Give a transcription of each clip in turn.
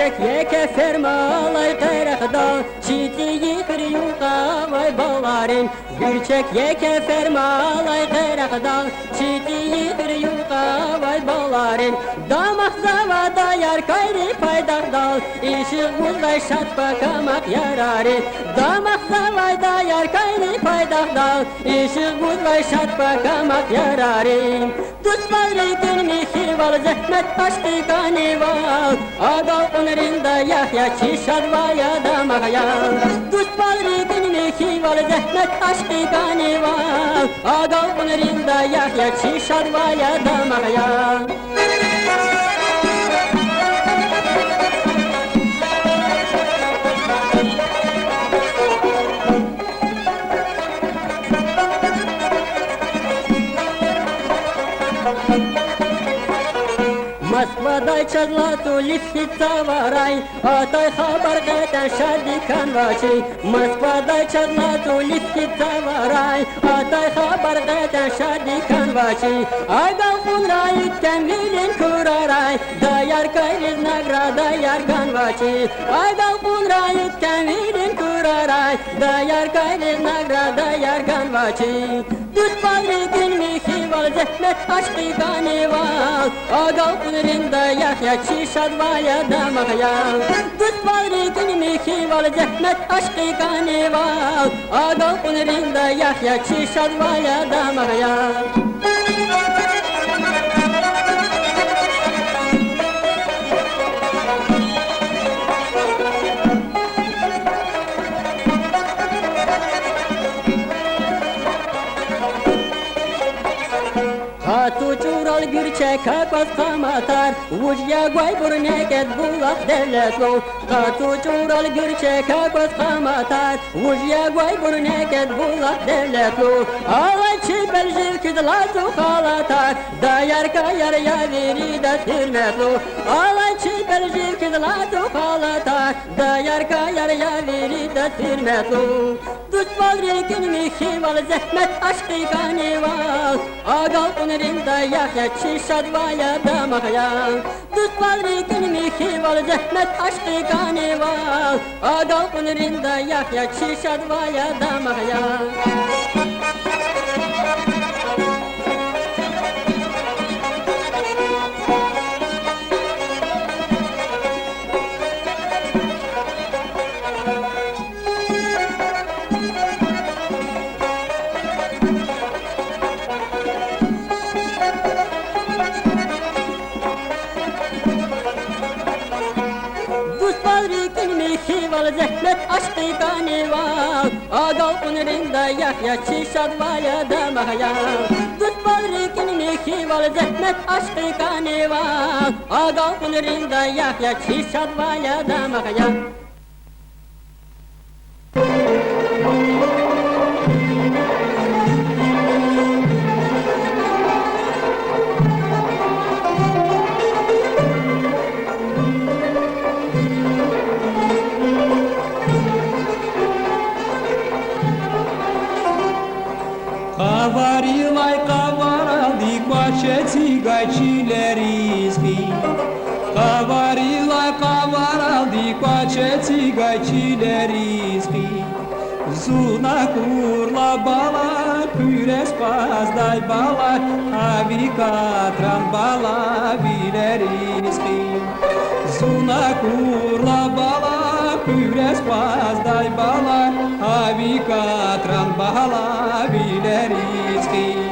Gürçek yeke fermalay kayrakda çiti yıkır yuka vay balarin Gürçek yeke fermalay kayrakda çiti yıkır yuka vay balarin Damak zavada yar kayri paydak dal İşi uzay şat bakamak yarari Damak zavada yar kayri paydak dal İşi uzay şat bakamak yarari Tutmari günmi hival zahmet aşkı kanival Agal onarında yahya çişad vaya damakayal Tutmari günmi hival zahmet aşkı kanival Agal onarında yahya çişad vaya damakayal Москва-дай чадлату лифтица варай, атай хабар гайтан шади канвачи. Москва-дай чадлату лифтица варай, атай хабар гайтан шади канвачи. Айгал хунра иткен вилин курарай, даяр кайриз награда яр канвачи. Айгал хунра иткен вилин курарай, даяр кайриz награда яр канвачи. Düz padri gün mi hival zahmet aşkı kanival Agal kunrinda yahya çişad vaya damakayal Düz padri gün mi hival zahmet aşkı kanival Agal kunrinda yahya çişad vaya damakayal Hatu çural gürçek hakos kamatar Vujya guay burneket bulak devletlo Hatu çural gürçek hakos kamatar Vujya guay burneket bulak devletlo Alay çipel jivkidlatu halatar Dayar kayar ya veri da hürmetlo Alay çipel jivkidlatu halatar Dayar kayar ya veri da hürmetlo Tutmal rekin mi hival zahmet aşkı kanival Agal onarında yahya çişad vaya damakayal Tutmal rekin mi hival zahmet aşkı kanival Agal onarında yahya çişad vaya damakayal Hival zahmet aşkı kanival Agal kunrinda yahya çişad vaya damakayal Tutmal rekin mi hival zahmet aşkı kanival Agal kunrinda yahya çişad vaya damakayal Kavarilay kavaraldi kwaçeti gayçileri izbi Kavarilay kavaraldi kwaçeti gayçileri izbi Zuna kurla bala küres pazday bala Avi katran bala bileri izbi Zuna kurla bala küres pazday bala Avi katran bala bileri izbi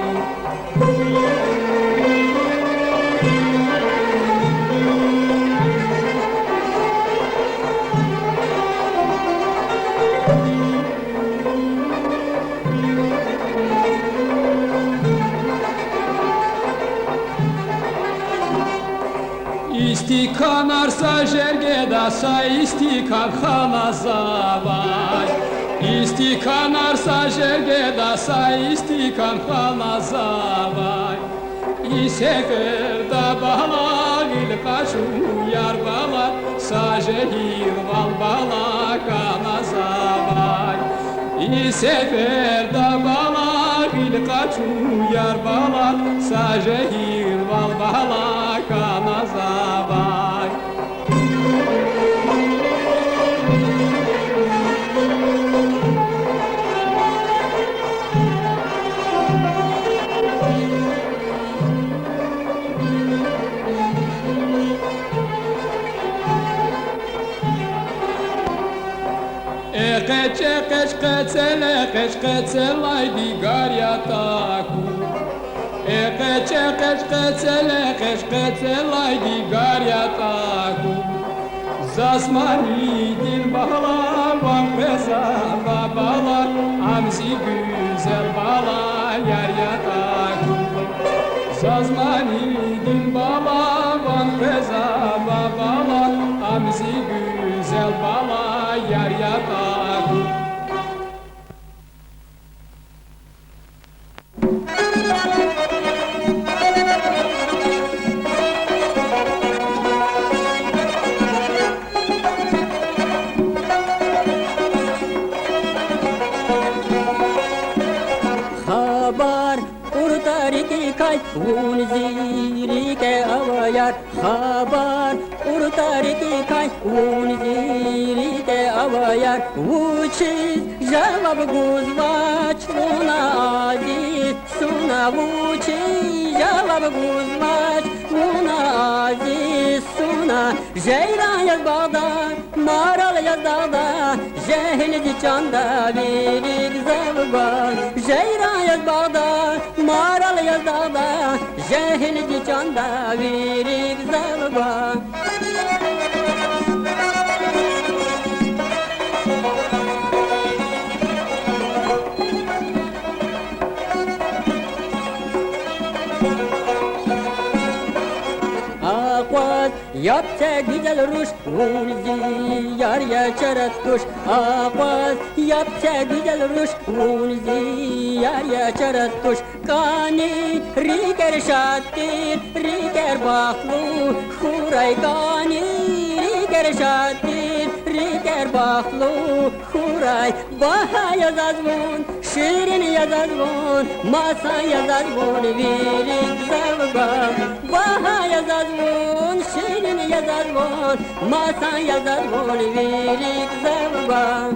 İstikan arsa jergeda sa istikan hana zavay İstikan arsa jergeda sa istikan hana zavay İseferda bala gil kaçu yar bala sa jehir val bala kana zavay İseferda bala gil kaçu yar bala sa jehir val bala kana zavay Eqece qeçqeçelay digar yataku Eqece qeçqeçelay digar yataku Zasmani dil bağlavan kıza babalar Amzi güzel bala yar yataku Sazmani dil bağlavan kıza babalar Amzi güzel bala yar yataku Habar urtariki kay unzirike avayar Habar urtariki kay unzirike avayar Uçiz cevap guzvaç una aziz suna Uçiz cevap guzvaç una aziz suna Ceyran yaz bağda maral yaz dağda Cehilci çanda verik zavga Ceyran yaz bağda maral yaz dağda Cehilci çanda verik zavga Akvaz yapsa güzel ruş Unzi yar yaşarat kuş Akvaz yapsa güzel ruş Unzi yar yaşarat kuş Kani riker şattir riker baklu Huray kani riker şattir riker baklu Huray baha yazazmun şirin yazazmun Masa yazazmun virik zavga Baha yazazmun şirin yazazmun Masa yazazmun virik zavga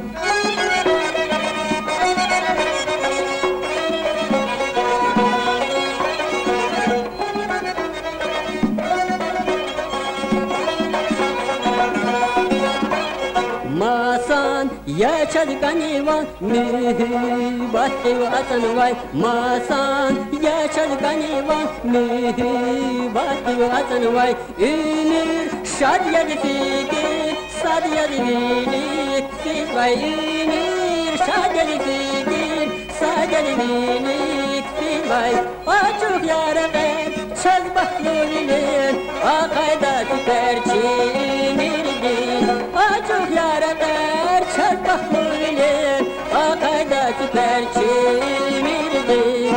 Masan yaşadı ganivan mühibatti vatan vay Masan yaşadı ganivan mühibatti vatan vay Ümür şad yedi fikir sad yedi bilik siz vay Ümür şad yedi fikir sad yedi bilik siz vay Açık yara ben çöz baklı bilir Akayda tüter çimirdin Açık yara der çöz baklı bilir Akayda tüter çimirdin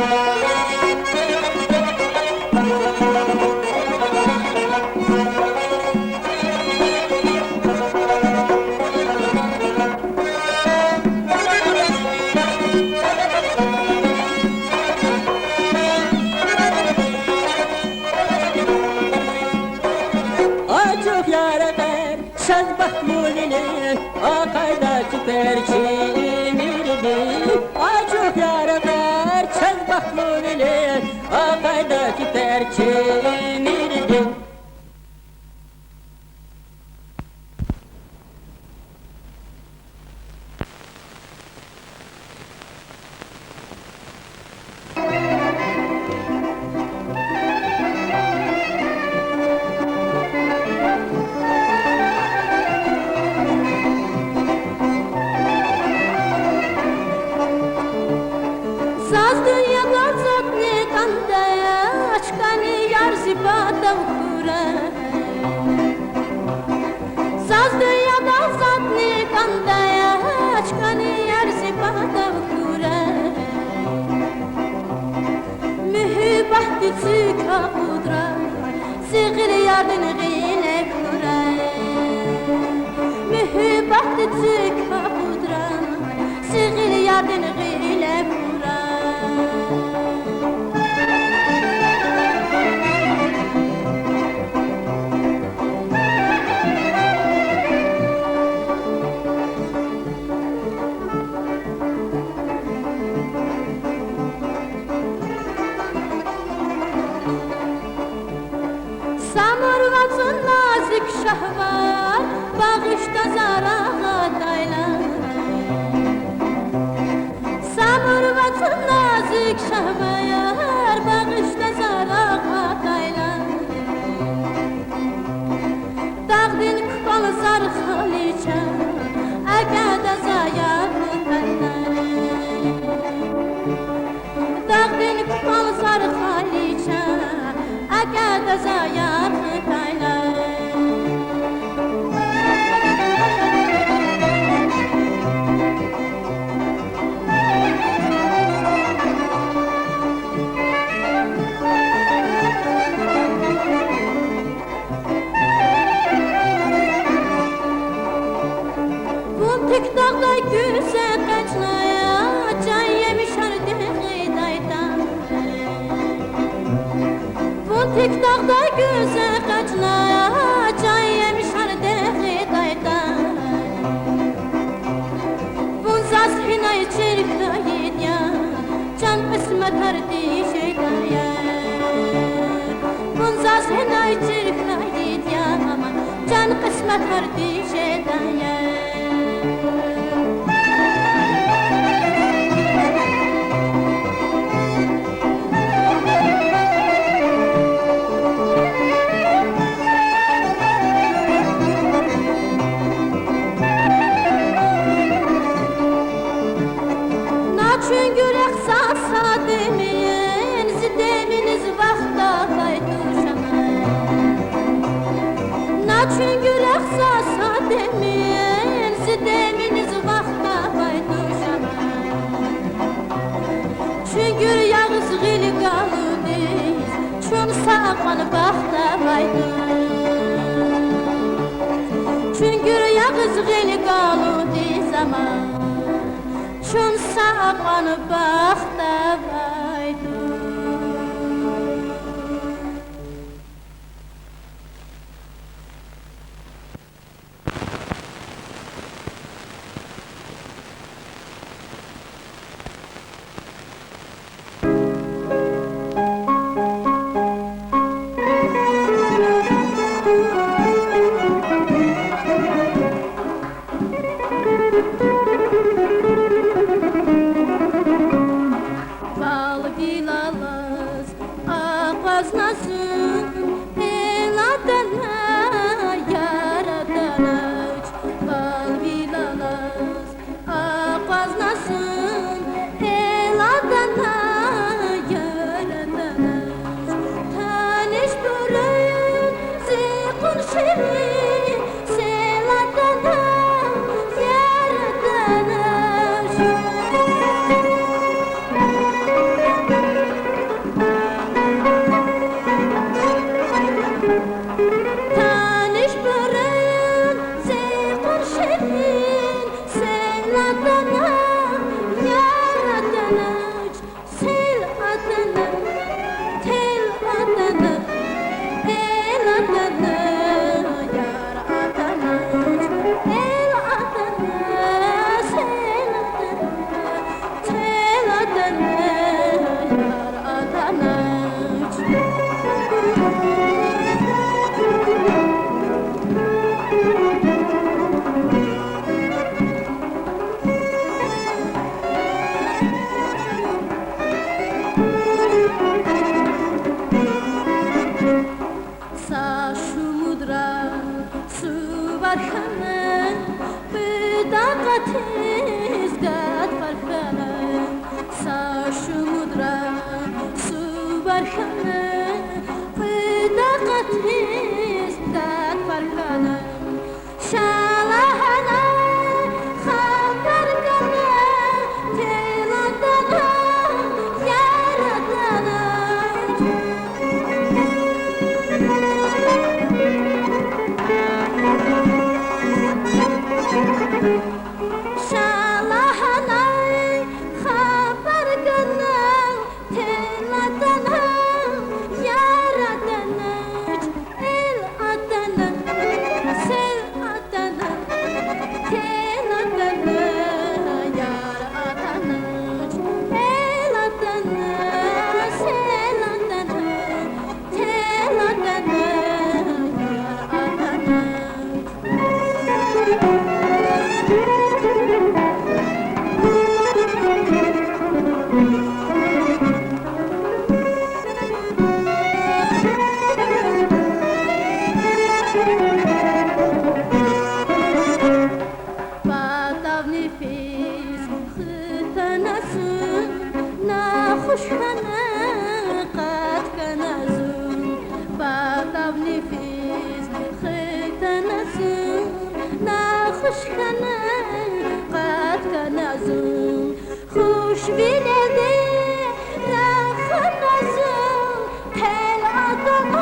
Açık yara der çöz baklı bilir Akayda tüter çimirdin Açık yara der çöz baklı bilir Akayda tüter çimirdin Saz dünyada zat ne kandaya Açkani yar zibada ukura Saz dünyada zat ne kandaya Açkani yar zibada ukura Mühibah gücü kapudra Siğir yardın gine kura Mühibah gücü kapudra Siğir yardın gine kura Samurvatın nazik şahvar Bağışta zarağa daylar خالیچه اگر دزایا داغدن کپال سر خالیچه اگر دزایا Tek dağda güzel kaçnaya can yemiş ardı daydan. Bu tek dağda güzel kaçnaya can yemiş ardı daydan. Bun zas hinay çirkayid ya can kısmet ardı şeydan ya. Bun zas hinay çirkayid ya ama can kısmet ardı şeydan ya. Çünkü rəxsasa demin, zideminiz vaxta bayduşama. Çünkü yağız gili qalıdız, çün sağman vaxta bayduz. Çünkü yağız gili qalıdız ama, çün sağman vaxta bayduz. خشخانه قد کنازون باداب نفیس خیتنازون نه خشخانه قد کنازون خوش بیلده نه خنازون تل آدم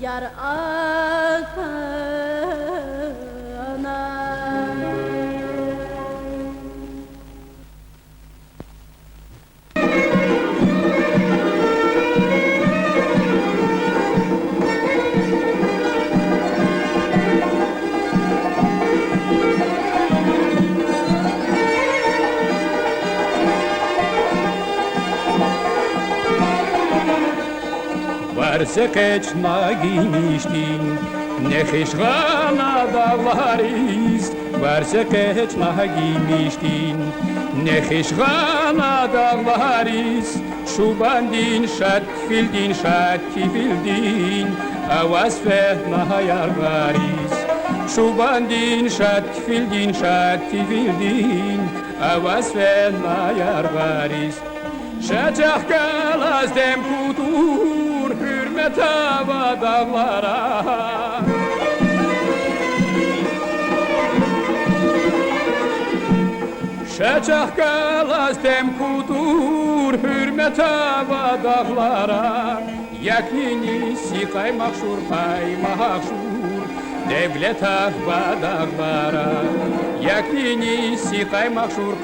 Yar atana Varsekeçna giymiştin, ne hışgana dağlarız. Varsekeçna giymiştin, ne hışgana dağlarız. Şubandin şat kifildin, avaz fehna yargarız. Şubandin şat kifildin, avaz fehna yargarız. Şacak kalaz dem kutur, hürmet hava dağlara. Şacak kalaz dem kutur, hürmet hava dağlara. Yakini sikay mahşur, devlet ahva dağlara. Yakini sikay mahşur,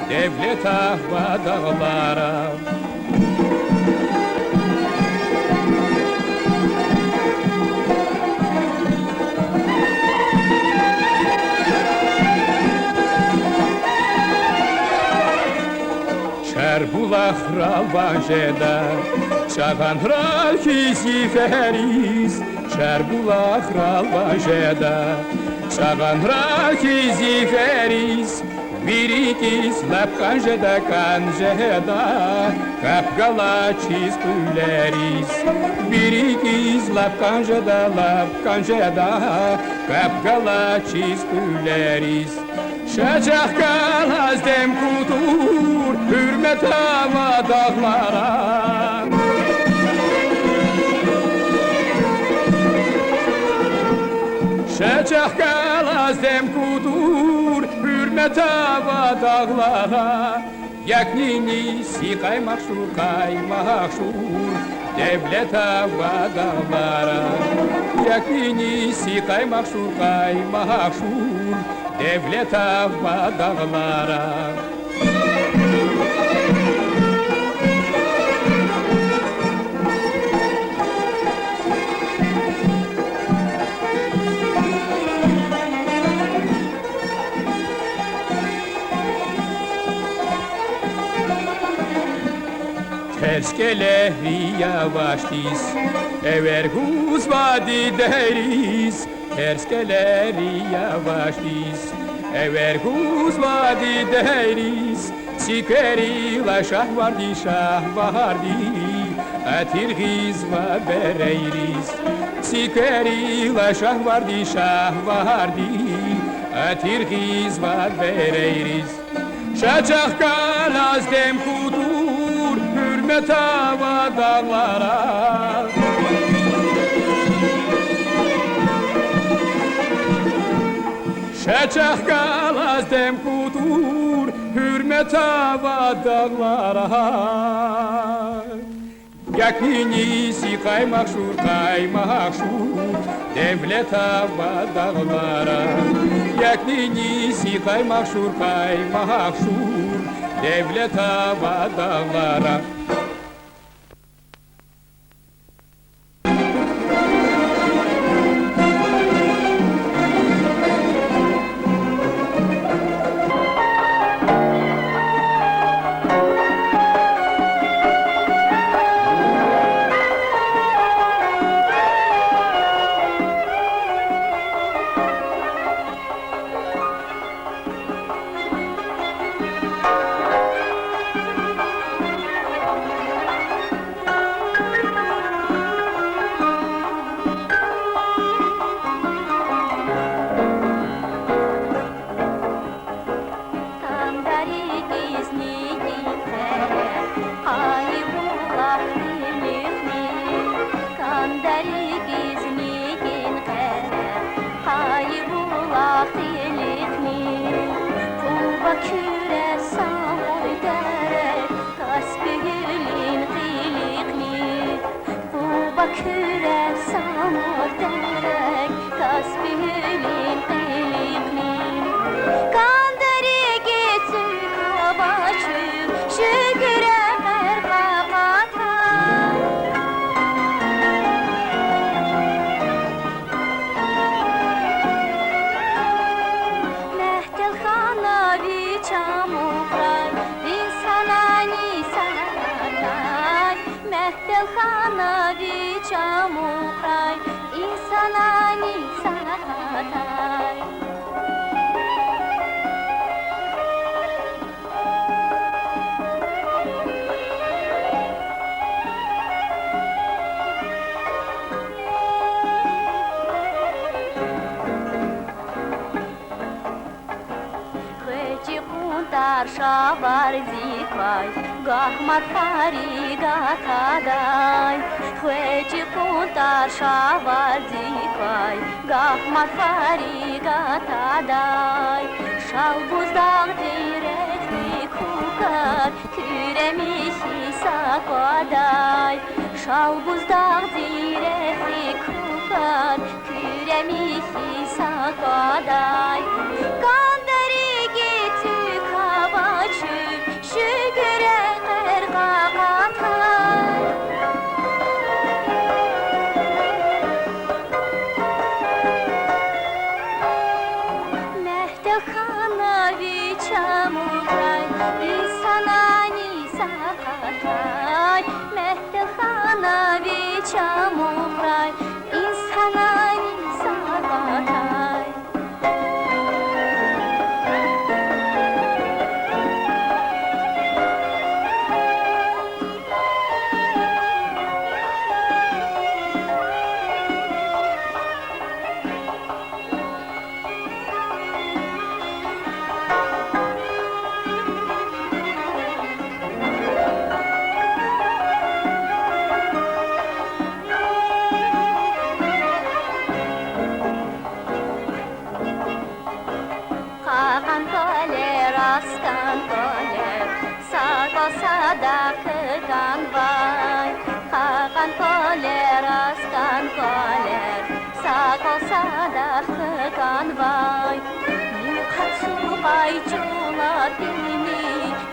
devlet ahva dağlara. Çarbulaq ralvanjeda, çağan ral kiziferiz. Çarbulaq ralvanjeda, çağan ral kiziferiz. Birikiz lap kanjeda, kapgala çizpüleriz. Birikiz lap kanjeda, kapgala çizpüleriz. Şacak kalaz dem kutur, hürmet hava dağlara. Şacak kalaz dem kutur, hürmet hava dağlara. Yaknini sikay mahşur, devlet hava dağlara. Yaknini sikay mahşur, devlet hava dağlara. Terskeleri yavaş diz, ever huz vadi deriz. Terskeleri yavaş diz, ever huz vadi deriz. Sikeri la şahvardi, atirgiz va bereyriz. Sikeri la şahvardi, atirgiz va bereyriz. Şacak kalaz dem kutur, hürmet hava dağlara. Şacak kalaz dem kutur, hürmet hava dağlara. Yakini sikay mahşur, devlet hava dağlara. Yakini sikay mahşur, devlet hava dağlara. Мехтелхановича мухрай, Исанани сахатай. Шабар зиквай, гахмат фаригатадай. Хвечи кунтар шабар зиквай, гахмат фаригатадай. Шалбуздак директи кукар, күремихи саквадай. Шалбуздак директи кукар, күремихи саквадай. Şüküre ergağatay. Mehtelxanovicha muhray, İsanani sakatay. Mehtelxanovicha muhray, İsanani sakatay. Askan koler, sako sadak kanvay. Hakan koler, askan koler, sako sadak kanvay. Mukhatsu baychula dini,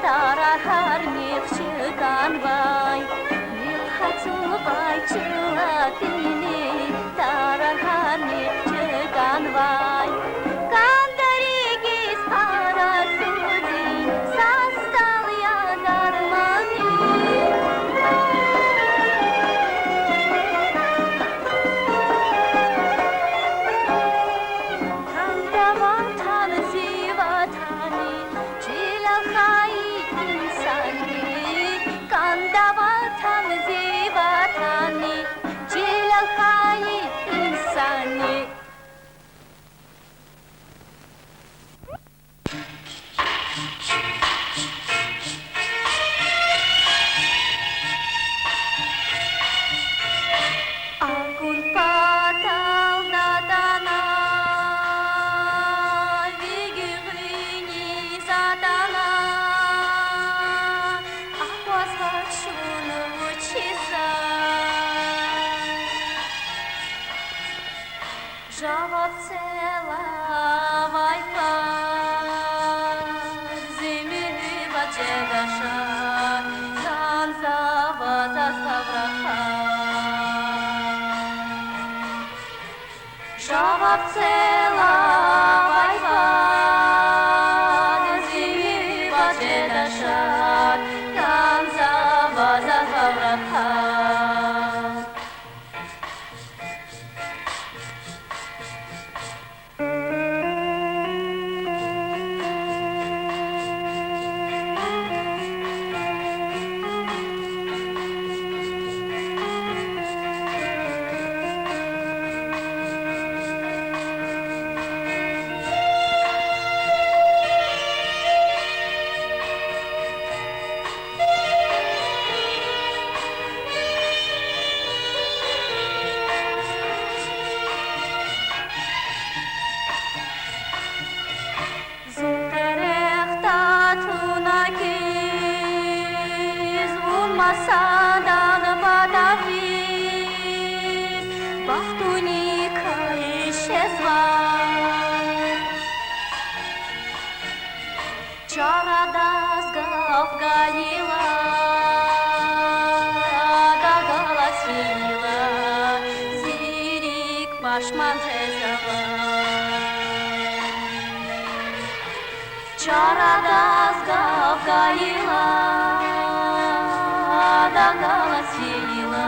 tarahar mikshi kanvay. Mukhatsu baychula dini, tarahar mikshi kanvay. Чарадас гавгаила, да галас веила.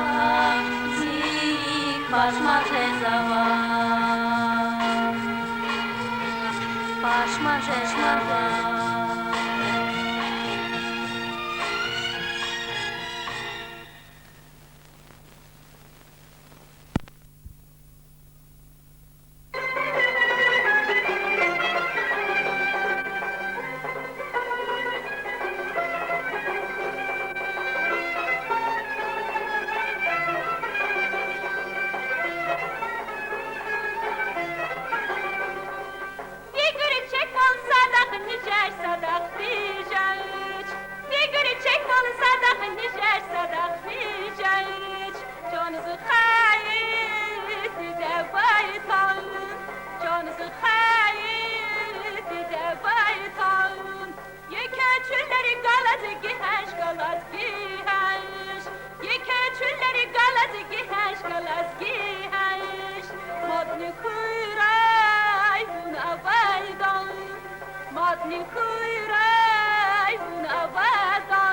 Başma cezavan Başma cezavan Modni kuyraj na wadą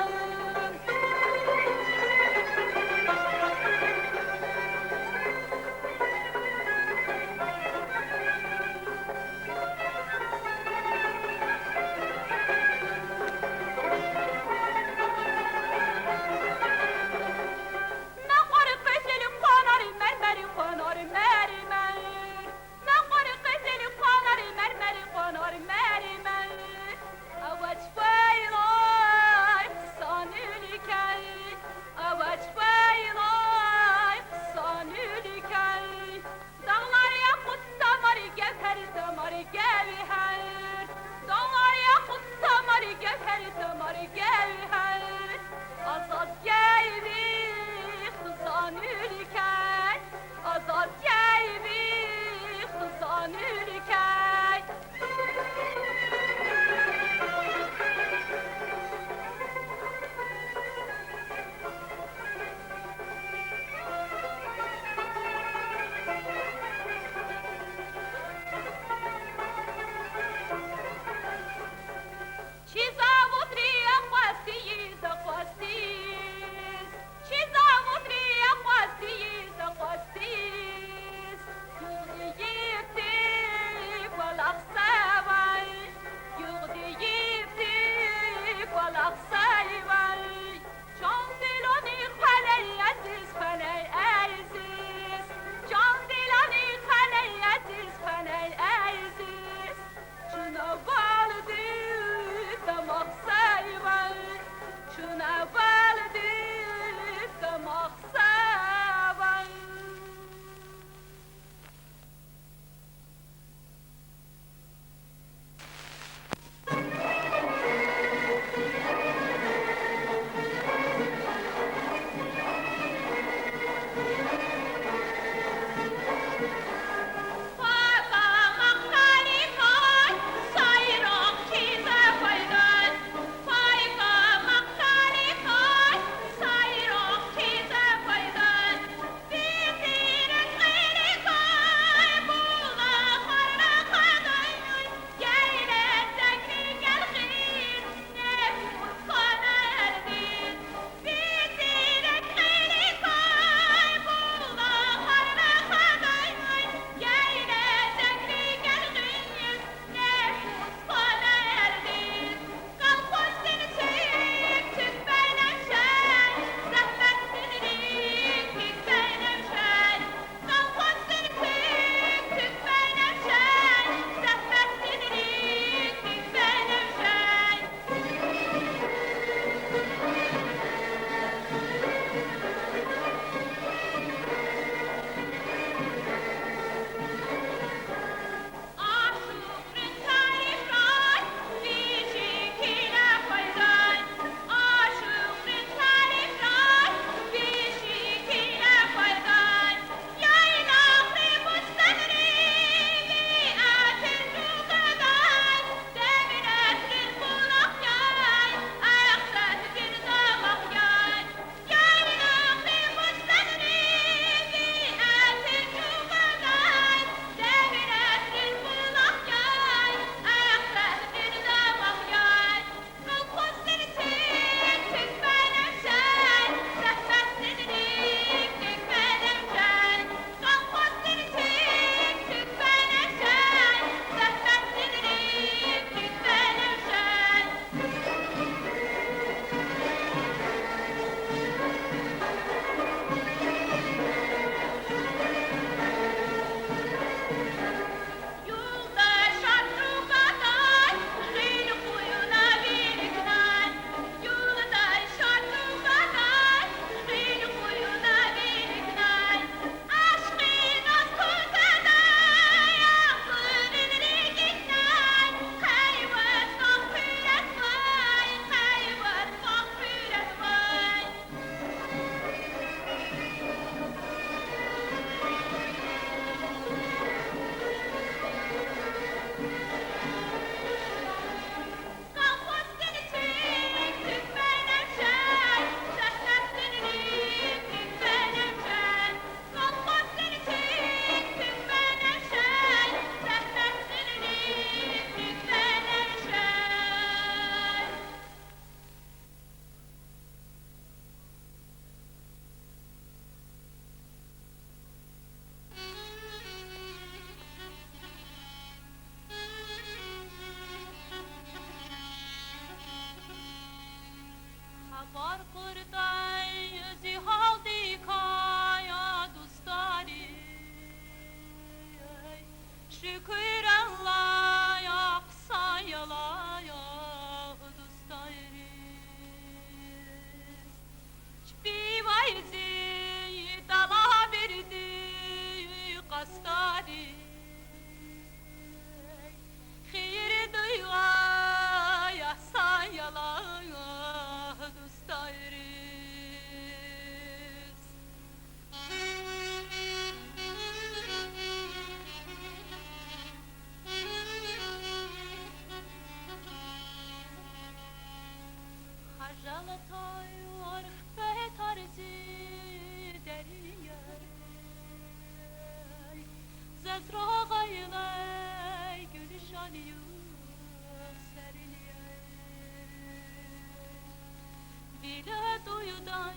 Bile duyuda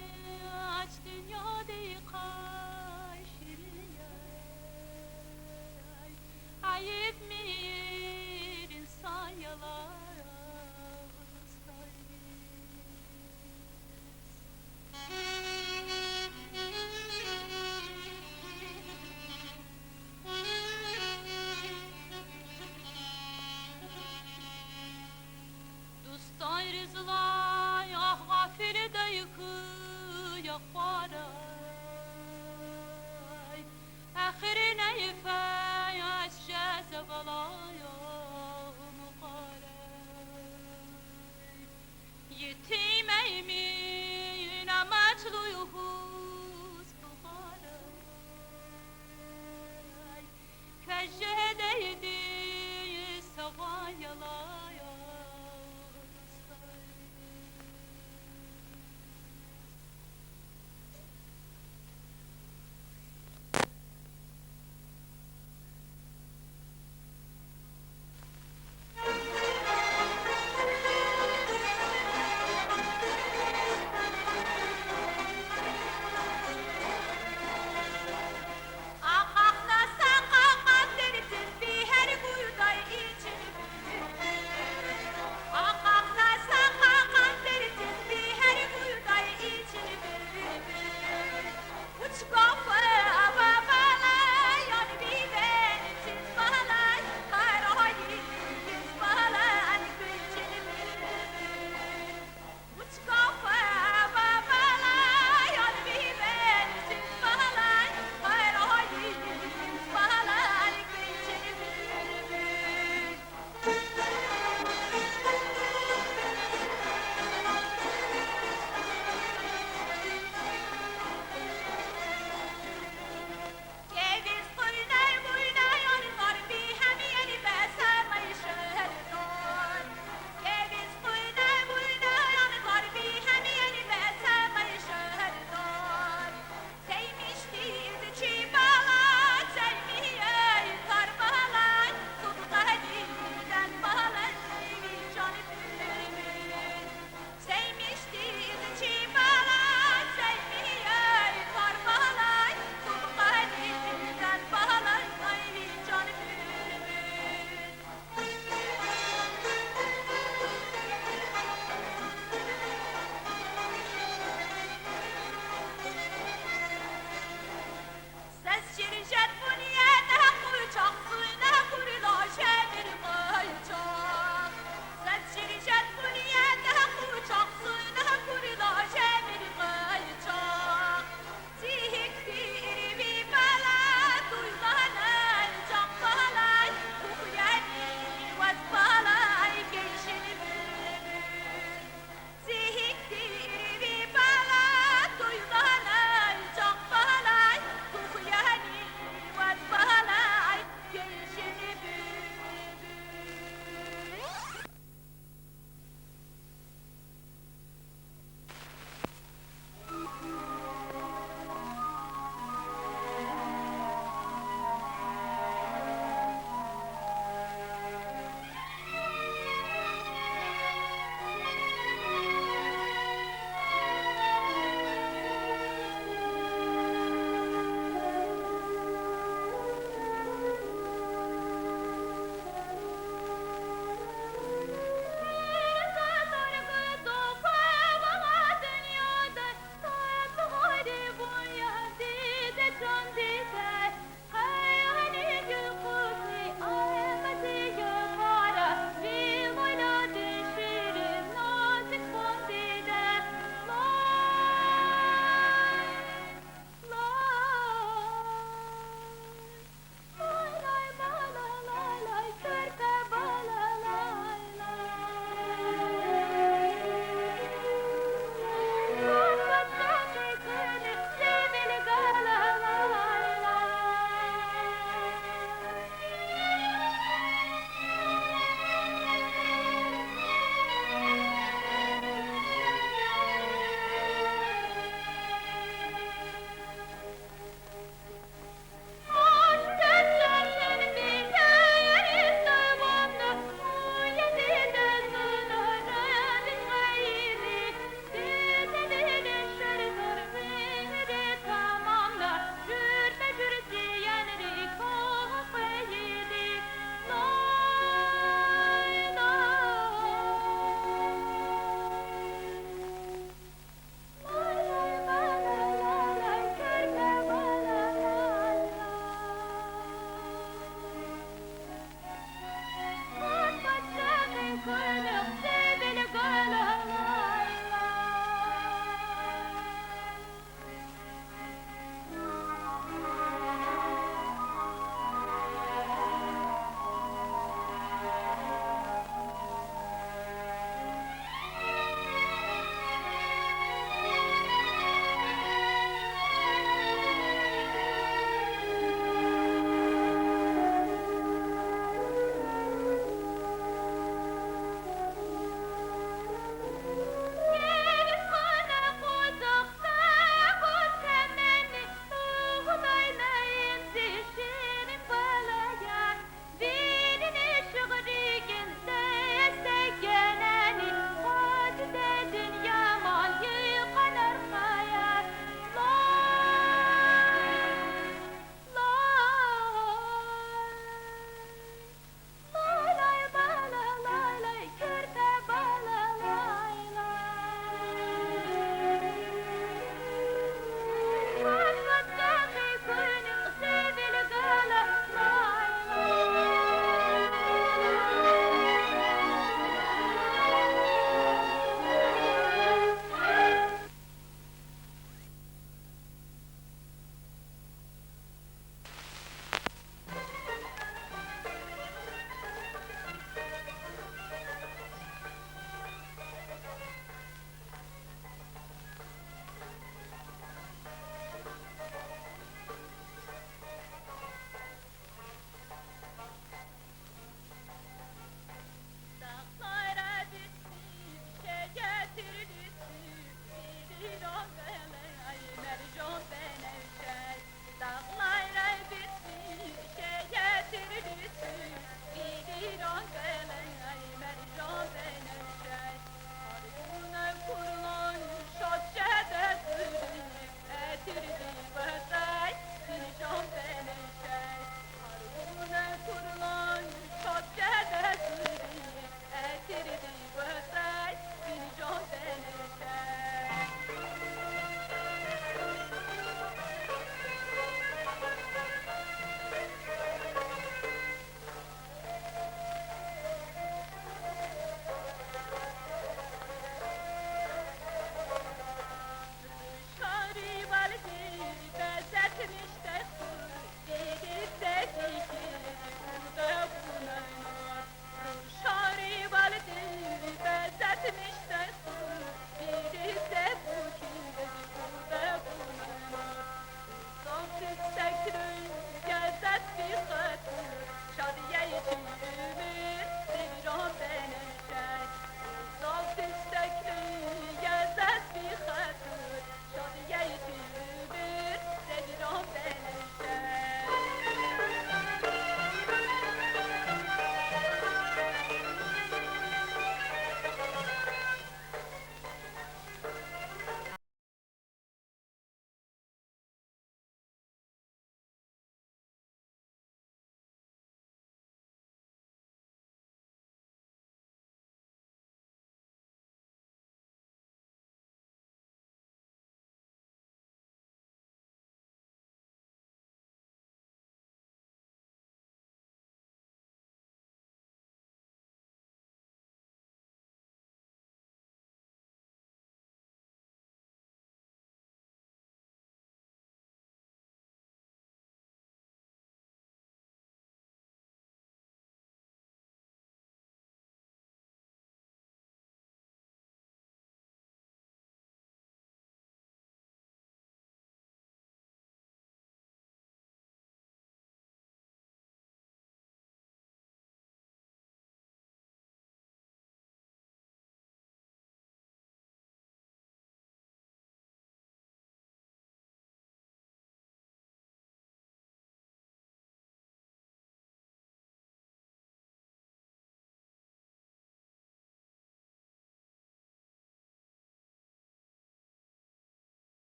aç dünyada kaşırıyor. Ayıp mıyır insan yalan Dost ayrızlar ah gafili de yıkıyor paray Ahirine yifeyaş cezabalaya mukaray Yetim eymi